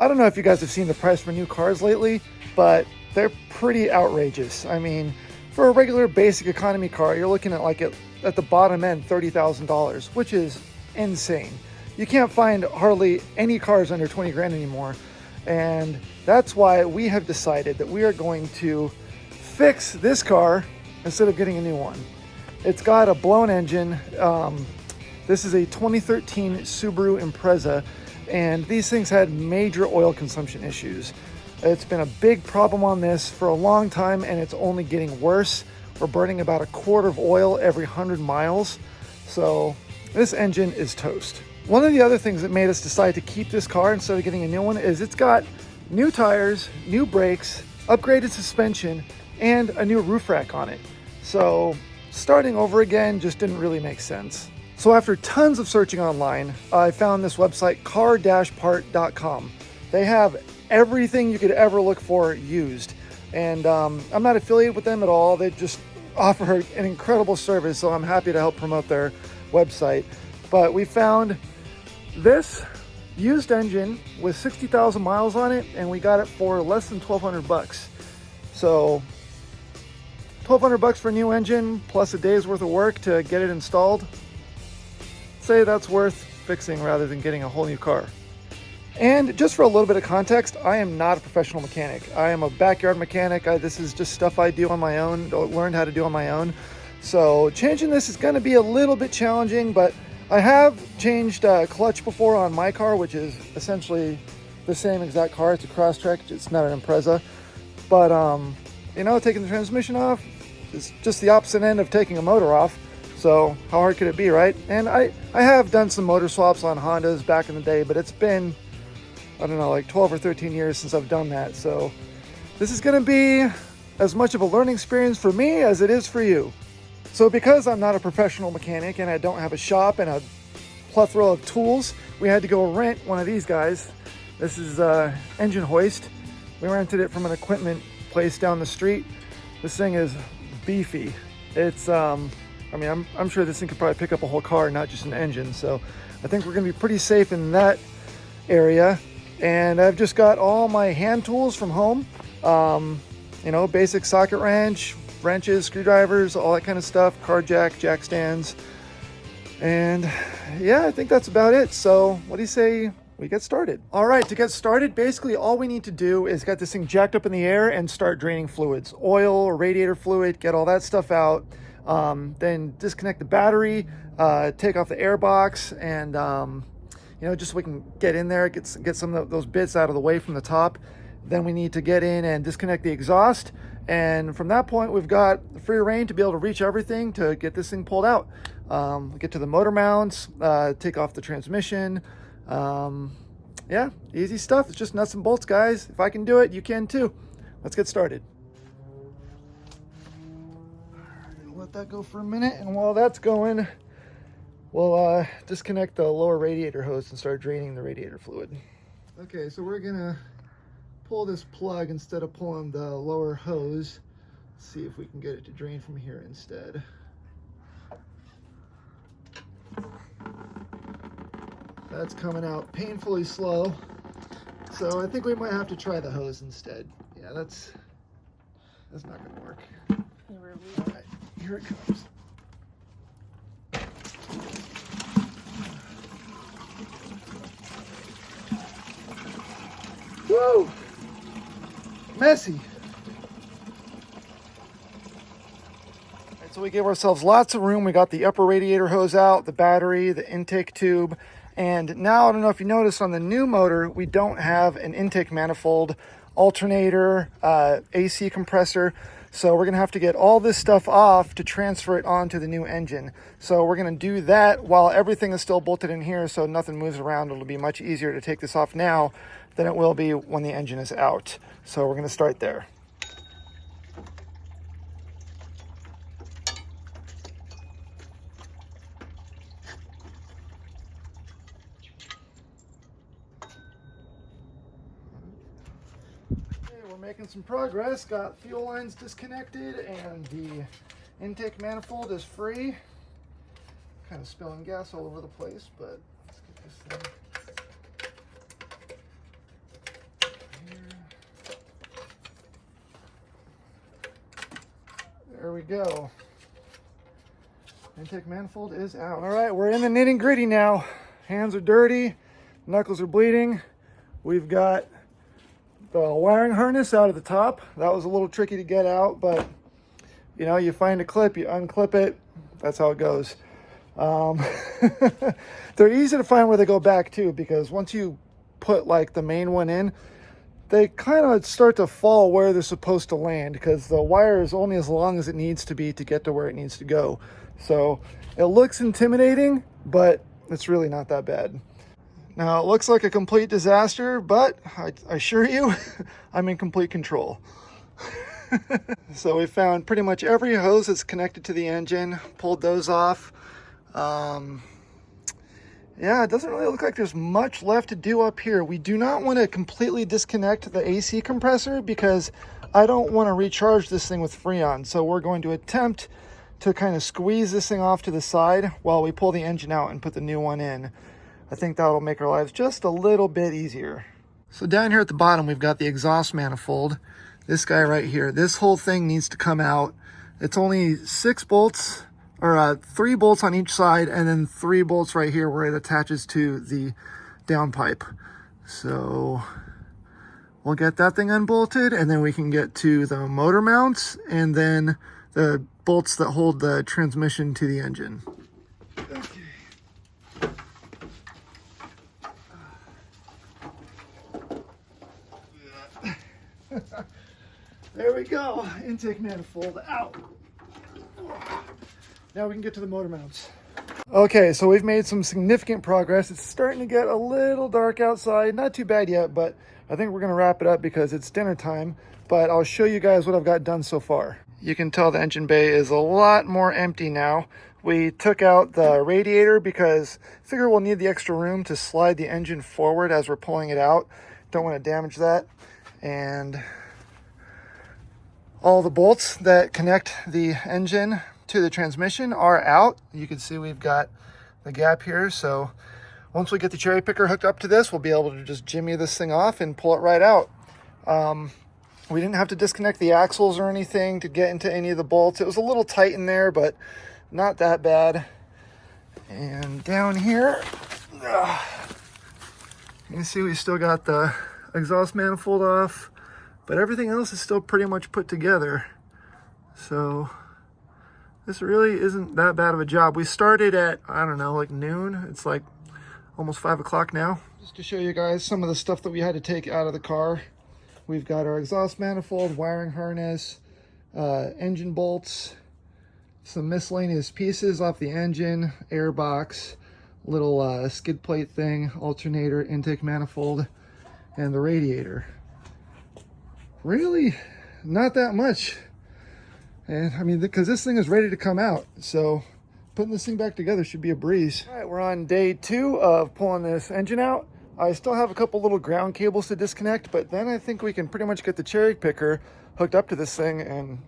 I don't know if you guys have seen the price for new cars lately, but they're pretty outrageous. I mean, for a regular basic economy car, you're looking at like at the bottom end, $30,000, which is insane. You can't find hardly any cars under 20 grand anymore. And that's why we have decided that we are going to fix this car instead of getting a new one. It's got a blown engine. This is a 2013 Subaru Impreza, and these things had major oil consumption issues. It's been a big problem on this for a long time, and it's only getting worse. We're burning about a quart of oil every 100 miles. So this engine is toast. One of the other things that made us decide to keep this car instead of getting a new one is it's got new tires, new brakes, upgraded suspension, and a new roof rack on it. So starting over again just didn't really make sense. So after tons of searching online, I found this website, car-part.com. They have everything you could ever look for used. And I'm not affiliated with them at all. They just offer an incredible service, so I'm happy to help promote their website. But we found this used engine with 60,000 miles on it, and we got it for less than $1,200. So $1,200 for a new engine plus a day's worth of work to get it installed. Say that's worth fixing rather than getting a whole new car. And just for a little bit of context, I am not a professional mechanic. I am a backyard mechanic. This is just stuff I do on my own, learned how to do on my own. So changing this is going to be a little bit challenging, but I have changed clutch before on my car, which is essentially the same exact car. It's a Crosstrek. It's not an Impreza. But, you know, taking the transmission off is just the opposite end of taking a motor off. So how hard could it be, right? And I have done some motor swaps on Hondas back in the day, but it's been, I don't know, like 12 or 13 years since I've done that. So this is going to be as much of a learning experience for me as it is for you. So because I'm not a professional mechanic and I don't have a shop and a plethora of tools, we had to go rent one of these guys. This is Engine Hoist. We rented it from an equipment place down the street. This thing is beefy. It's, I mean, I'm sure this thing could probably pick up a whole car, not just an engine. So I think we're going to be pretty safe in that area. And I've just got all my hand tools from home. You know, basic socket wrench, wrenches, screwdrivers, all that kind of stuff, car jack, jack stands. And yeah, I think that's about it. So what do you say we get started? All right, to get started, basically all we need to do is get this thing jacked up in the air and start draining fluids, oil, radiator fluid, get all that stuff out. Then disconnect the battery, take off the air box, and you know, just so we can get in there, get some of those bits out of the way from the top. Then we need to get in and disconnect the exhaust. And from that point, we've got free reign to be able to reach everything to get this thing pulled out. Get to the motor mounts, take off the transmission. Yeah, easy stuff. It's just nuts and bolts, guys. If I can do it, you can too. Let's get started. Let that go for a minute, and while that's going, we'll disconnect the lower radiator hose and start draining the radiator fluid. Okay, so we're gonna pull this plug instead of pulling the lower hose. Let's see if we can get it to drain from here instead. That's coming out painfully slow, so I think we might have to try the hose instead. Yeah, that's not gonna work. All right, here it comes. Whoa! Messy. All right, so we gave ourselves lots of room. We got the upper radiator hose out, the battery, the intake tube, and now I don't know if you noticed on the new motor, we don't have an intake manifold, alternator, AC compressor. So we're gonna have to get all this stuff off to transfer it onto the new engine. So we're gonna do that while everything is still bolted in here so nothing moves around. It'll be much easier to take this off now than it will be when the engine is out. So we're gonna start there. Making some progress. Got fuel lines disconnected and the intake manifold is free. Kind of spilling gas all over the place, but let's get this thing go. Intake manifold is out. All right, we're in the nitty gritty now. Hands are dirty, knuckles are bleeding. We've got the wiring harness out at the top. That was a little tricky to get out, but you know, you find a clip, you unclip it. That's how it goes. They're easy to find where they go back too, because once you put like the main one in, they kind of start to fall where they're supposed to land, because the wire is only as long as it needs to be to get to where it needs to go. So it looks intimidating, but it's really not that bad. Now it looks like a complete disaster, but I assure you, I'm in complete control. So we found pretty much every hose that's connected to the engine, pulled those off. Yeah, it doesn't really look like there's much left to do up here. We do not want to completely disconnect the AC compressor because I don't want to recharge this thing with Freon. So we're going to attempt to kind of squeeze this thing off to the side while we pull the engine out and put the new one in. I think that'll make our lives just a little bit easier. So down here at the bottom, we've got the exhaust manifold. This guy right here, this whole thing needs to come out. It's only 6 bolts, or 3 bolts on each side, and then 3 bolts right here where it attaches to the downpipe. So we'll get that thing unbolted, and then we can get to the motor mounts and then the bolts that hold the transmission to the engine. Okay. There we go, intake manifold out. Now we can get to the motor mounts. Okay, so we've made some significant progress. It's starting to get a little dark outside. Not too bad yet, but I think we're gonna wrap it up because it's dinner time. But I'll show you guys what I've got done so far. You can tell the engine bay is a lot more empty now. We took out the radiator because I figure we'll need the extra room to slide the engine forward as we're pulling it out. Don't want to damage that. And all the bolts that connect the engine to the transmission are out. You can see we've got the gap here. So once we get the cherry picker hooked up to this, we'll be able to just jimmy this thing off and pull it right out. We didn't have to disconnect the axles or anything to get into any of the bolts. It was a little tight in there, but not that bad. And down here, you can see we still got the exhaust manifold off, but everything else is still pretty much put together. So this really isn't that bad of a job. We started at, I don't know, like noon. It's like almost 5 o'clock now. Just to show you guys some of the stuff that we had to take out of the car. We've got our exhaust manifold, wiring harness, engine bolts, some miscellaneous pieces off the engine, air box, little skid plate thing, alternator, intake manifold, and the radiator. Really not that much. And I mean, because this thing is ready to come out, so putting this thing back together should be a breeze. All right, we're on day 2 of pulling this engine out. I still have a couple little ground cables to disconnect, but then I think we can pretty much get the cherry picker hooked up to this thing and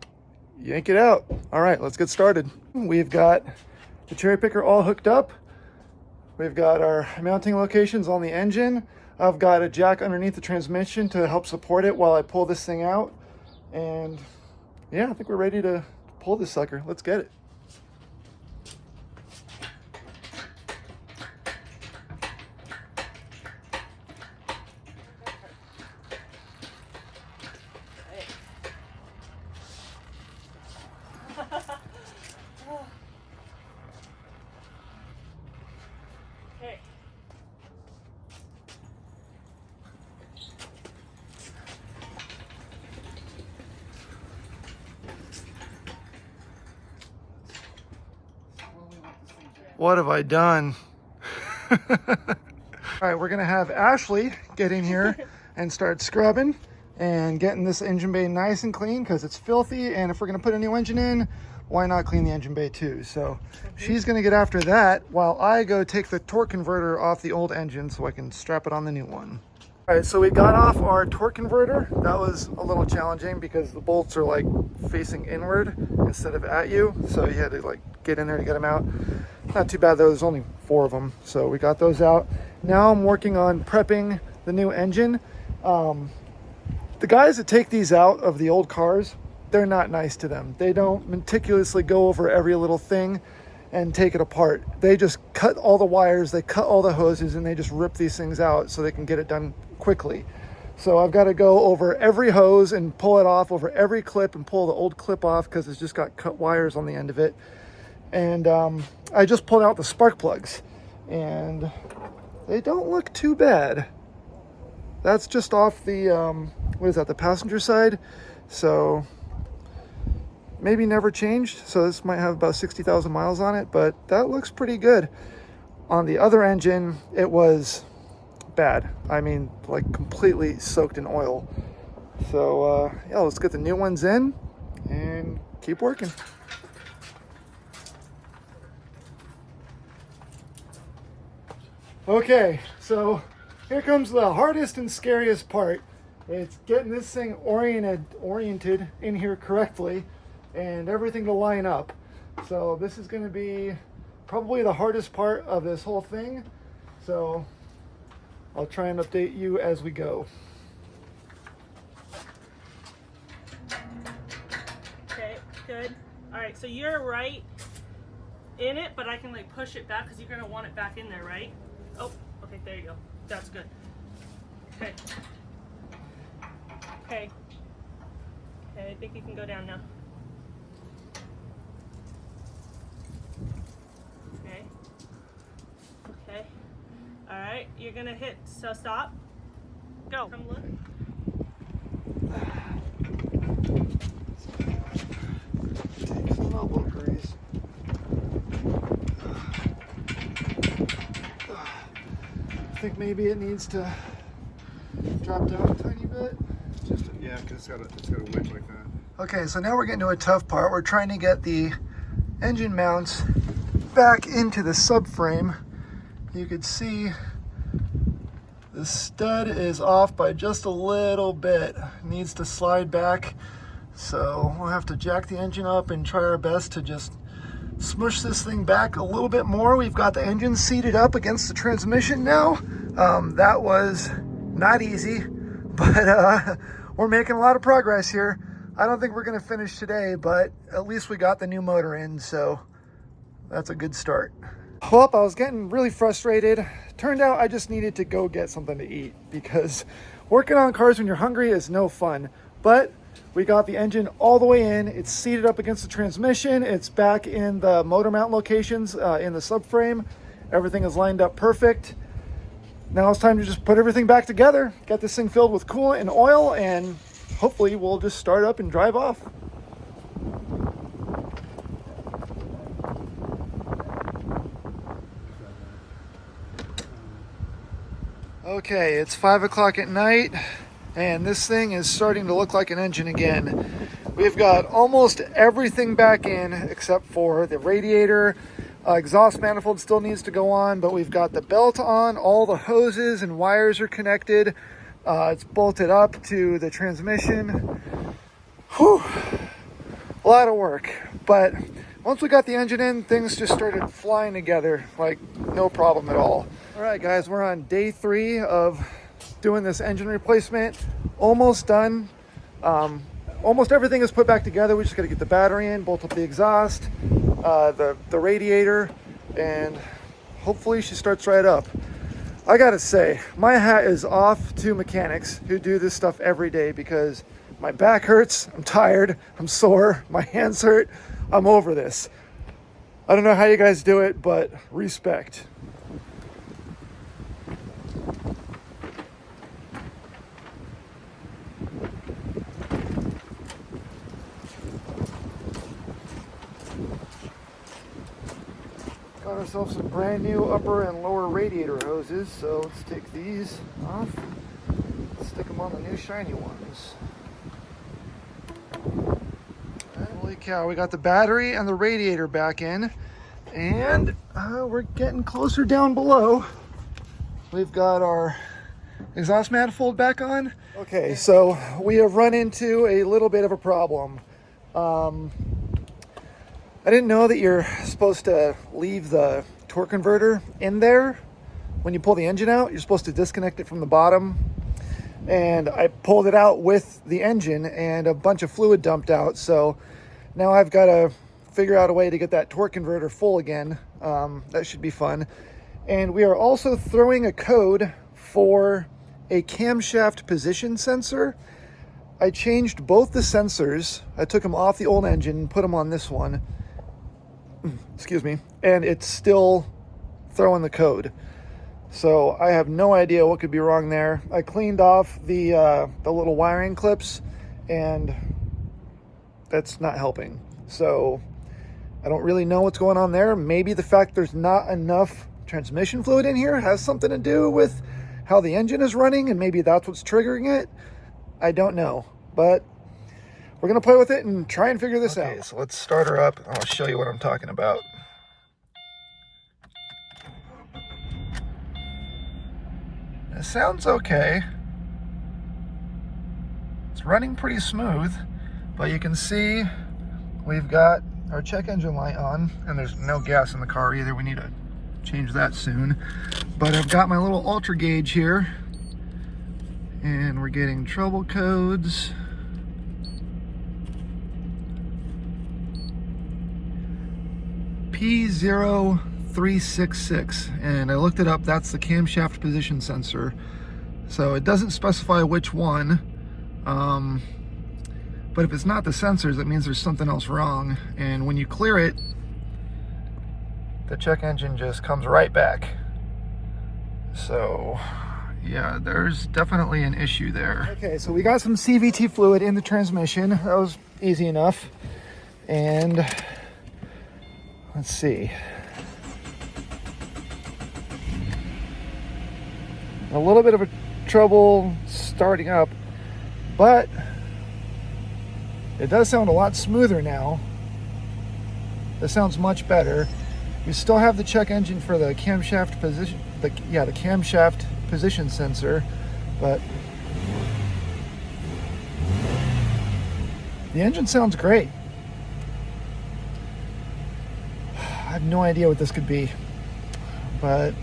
yank it out. All right, let's get started. We've got the cherry picker all hooked up. We've got our mounting locations on the engine. I've got a jack underneath the transmission to help support it while I pull this thing out. And yeah, I think we're ready to pull this sucker. Let's get it. What have I done? All right, we're gonna have Ashley get in here and start scrubbing and getting this engine bay nice and clean because it's filthy. And if we're gonna put a new engine in, why not clean the engine bay too? So she's gonna get after that while I go take the torque converter off the old engine so I can strap it on the new one. All right, so we got off our torque converter. That was a little challenging because the bolts are like facing inward instead of at you. So you had to like get in there to get them out. Not too bad though, there's only 4 of them. So we got those out. Now I'm working on prepping the new engine. The guys that take these out of the old cars, they're not nice to them. They don't meticulously go over every little thing and take it apart. They just cut all the wires, they cut all the hoses, and they just rip these things out so they can get it done quickly. So I've got to go over every hose and pull it off, over every clip and pull the old clip off because it's just got cut wires on the end of it. And I just pulled out the spark plugs and they don't look too bad. That's just off the, what is that, the passenger side? So maybe never changed. So this might have about 60,000 miles on it, but that looks pretty good. On the other engine, it was bad. I mean, like completely soaked in oil. So yeah, let's get the new ones in and keep working. Okay, so here comes the hardest and scariest part. It's getting this thing oriented in here correctly and everything to line up. So this is going to be probably the hardest part of this whole thing. So I'll try and update you as we go. Okay, good. All right, so you're right in it, but I can like push it back because you're gonna want it back in there, right? Oh, okay, there you go. That's good. Okay. Okay. Okay, I think you can go down now. Okay. Okay. All right, you're gonna hit, so stop. Go. Come look. Take some elbow grease. I think maybe it needs to drop down a tiny bit. Just yeah, because it's got a wick like that. Okay, so now we're getting to a tough part. We're trying to get the engine mounts back into the subframe. You could see the stud is off by just a little bit. It needs to slide back. So we'll have to jack the engine up and try our best to just smush this thing back a little bit more. We've got the engine seated up against the transmission now. That was not easy, but we're making a lot of progress here. I don't think we're gonna finish today, but at least we got the new motor in, so that's a good start. Well, I was getting really frustrated. Turned out I just needed to go get something to eat because working on cars when you're hungry is no fun. But we got the engine all the way in. It's seated up against the transmission. It's back in the motor mount locations in the subframe. Everything is lined up perfect. Now it's time to just put everything back together, get this thing filled with coolant and oil, and hopefully we'll just start up and drive off. Okay, it's 5 o'clock at night, and this thing is starting to look like an engine again. We've got almost everything back in except for the radiator. Exhaust manifold still needs to go on, but we've got the belt on. All the hoses and wires are connected. It's bolted up to the transmission. Whew, a lot of work. But once we got the engine in, things just started flying together like no problem at all. All right, guys, we're on day 3 of doing this engine replacement. Almost done. Almost everything is put back together. We just got to get the battery in, bolt up the exhaust, the radiator, and hopefully she starts right up. I gotta say, my hat is off to mechanics who do this stuff every day because my back hurts, I'm tired, I'm sore, my hands hurt, I'm over this. I don't know how you guys do it, but respect. Got ourselves some brand new upper and lower radiator hoses, so let's take these off, stick them on the new shiny ones. Holy cow, we got the battery and the radiator back in, and we're getting closer down below. We've got our exhaust manifold back on. Okay, so we have run into a little bit of a problem. I didn't know that you're supposed to leave the torque converter in there when you pull the engine out. You're supposed to disconnect it from the bottom. and I pulled it out with the engine and a bunch of fluid dumped out. So now I've got to figure out a way to get that torque converter full again. That should be fun. And we are also throwing a code for a camshaft position sensor. I changed both the sensors. I took them off the old engine and put them on this one. Excuse me. And it's still throwing the code. So I have no idea what could be wrong there. I cleaned off the little wiring clips, and that's not helping. So I don't really know what's going on there. Maybe the fact there's not enough transmission fluid in here has something to do with how the engine is running, and maybe that's what's triggering it. I don't know, but we're gonna play with it and try and figure this out. So let's start her up. I'll show you what I'm talking about. It sounds okay. It's running pretty smooth, but you can see we've got our check engine light on, and there's no gas in the car either. We need to change that soon. But I've got my little ultra gauge here, and we're getting trouble codes. P0366, and I looked it up. That's the camshaft position sensor. So it doesn't specify which one, but if it's not the sensors, it means there's something else wrong. And when you clear it, the check engine just comes right back. So yeah, there's definitely an issue there. Okay, so we got some CVT fluid in the transmission. That was easy enough. And let's see. A little bit of a trouble starting up, but it does sound a lot smoother now. That sounds much better. We still have the check engine for the camshaft position, the camshaft position sensor, but the engine sounds great. I have no idea what this could be, but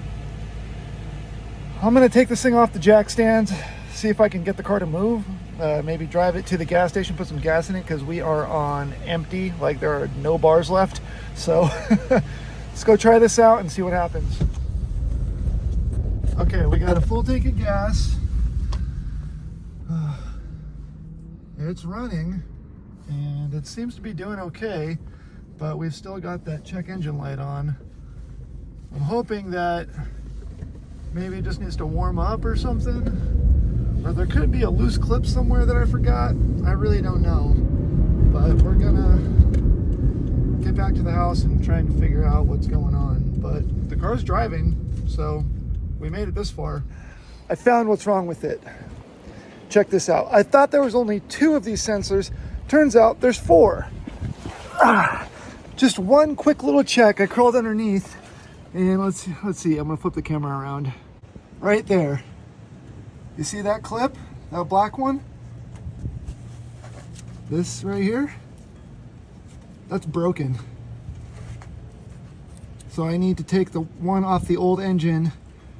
I'm gonna take this thing off the jack stand, see if I can get the car to move, maybe drive it to the gas station, put some gas in it, because we are on empty, like there are no bars left. So let's go try this out and see what happens. Okay, we got a full tank of gas. It's running, and it seems to be doing okay, but we've still got that check engine light on. I'm hoping that maybe it just needs to warm up or something, or there could be a loose clip somewhere that I forgot. I really don't know, but we're gonna get back to the house and try and figure out what's going on. But the car's driving, so we made it this far. I found what's wrong with it. Check this out. I thought there was only 2 of these sensors. Turns out there's 4. Just one quick little check. I crawled underneath, and let's see. I'm gonna flip the camera around. Right there. You see that clip? That black one? This right here? That's broken. So I need to take the one off the old engine,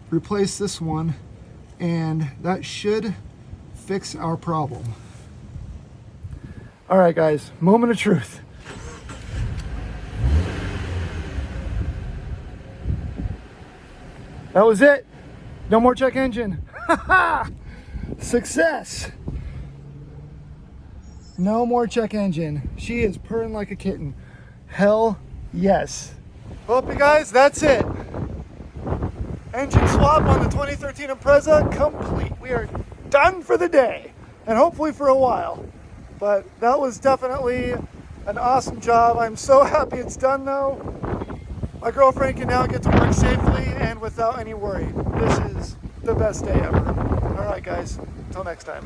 replace this one, and that should fix our problem. All right, guys, moment of truth. That was it. No more check engine. Success. No more check engine. She is purring like a kitten. Hell yes. Well, you guys, that's it. Engine swap on the 2013 Impreza complete. We are done for the day, and hopefully for a while. But that was definitely an awesome job. I'm so happy it's done though. My girlfriend can now get to work safely and without any worry. This is the best day ever. All right, guys, until next time.